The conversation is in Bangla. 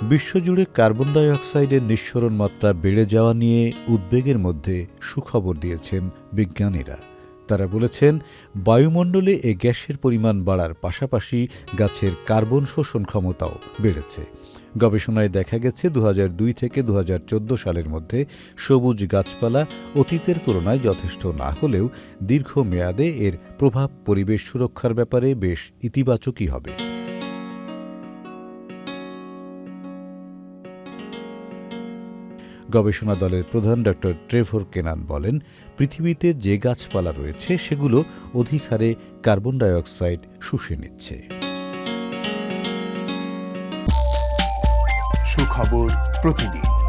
বিশ্বজুড়ে কার্বন ডাই অক্সাইডের নিঃসরণ মাত্রা বেড়ে যাওয়া নিয়ে উদ্বেগের মধ্যে সুখবর দিয়েছেন বিজ্ঞানীরা। তারা বলেছেন, বায়ুমণ্ডলে এ গ্যাসের পরিমাণ বাড়ার পাশাপাশি গাছের কার্বন শোষণ ক্ষমতাও বেড়েছে। গবেষণায় দেখা গেছে ২০০২ থেকে ২০১৪ সালের মধ্যে সবুজ গাছপালা অতীতের তুলনায় যথেষ্ট না হলেও দীর্ঘমেয়াদে এর প্রভাব পরিবেশ সুরক্ষার ব্যাপারে বেশ ইতিবাচকই হবে। গবেষণা দলের প্রধান ড. ট্রেভর কেনান বলেন, পৃথিবীতে যে গাছপালা রয়েছে সেগুলো অধিক হারে কার্বন ডাই অক্সাইড শুষে নিচ্ছে। সুখবর প্রতিদিন।